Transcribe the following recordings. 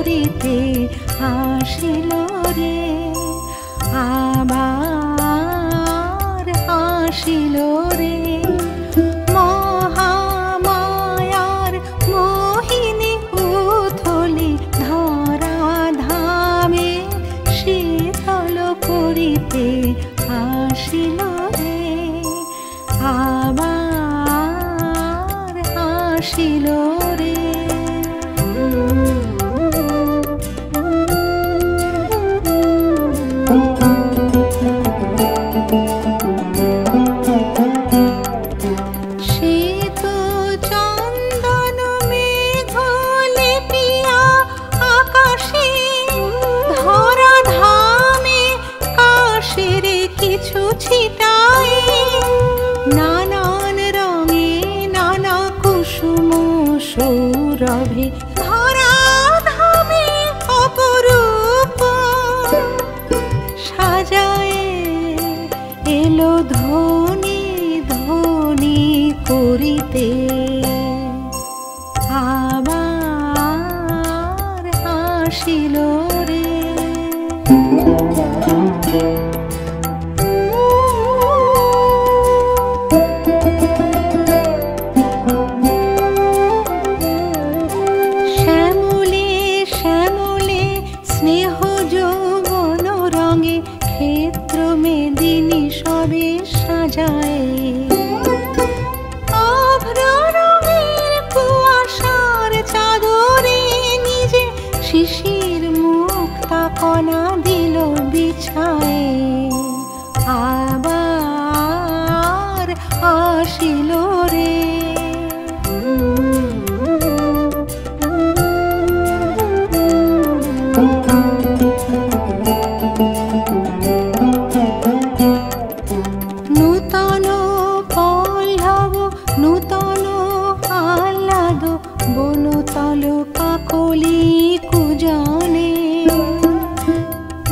করিতে আসিল রে, আবার আসিল রে। মহামায়ার মোহিনী উথলি ধরা ধামে শীতল করিতে আসিল রে, আবার আসিল রে। কিছু ছিটায় নানান রঙে নানা কুসুম সৌরভে ধরা ধামে অপরূপ সাজায় এলো ধ্বনি ধ্বনি করিতে, আবার আসিল রে। শ্যামলে শ্যামলে স্নেহ যৌবন রঙে ক্ষেত্র মেদিনী সবে সাজায়, অভ্র রঙের কুয়াশার চাদরে নিজে শিশির মুক্তা কণা দিল বিছায়ে, আবার আসিল রে। নূতন পল্লব নূতন আহ্লাদ বনতল কাকলি কুজনে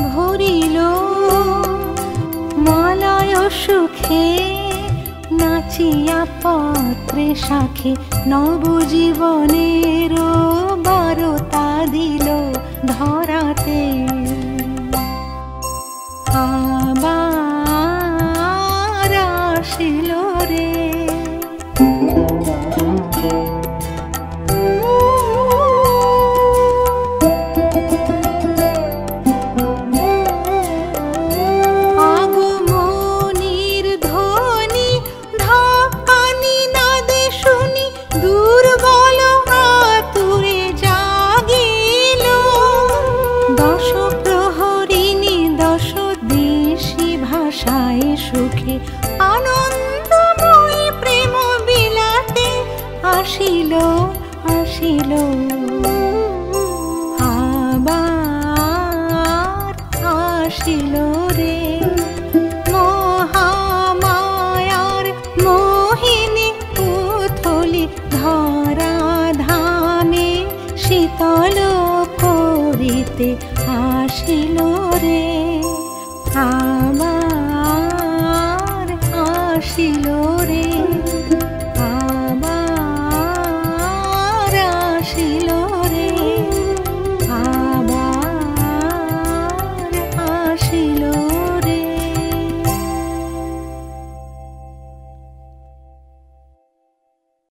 ভরিল মালয় সুখে, নাচিয়া পত্রে শাখে নবজীবনের বারতা দিল ধরাতে, আবার আসিল রে। আগমনীর ধ্বনি ধাক্কানি নাদে শুনি দুর্বল আতুরে জাগিল, দশ প্রহরিণী দশ দেশি ভাষায় সুখে আনন্দময়ী প্রেম বিলাতে আসিল আসিল, আবার আসিল রে। মহামায়ার মোহিনী উথলি ধরা ধামে শীতল করিতে আসিল রে, আবার আসিল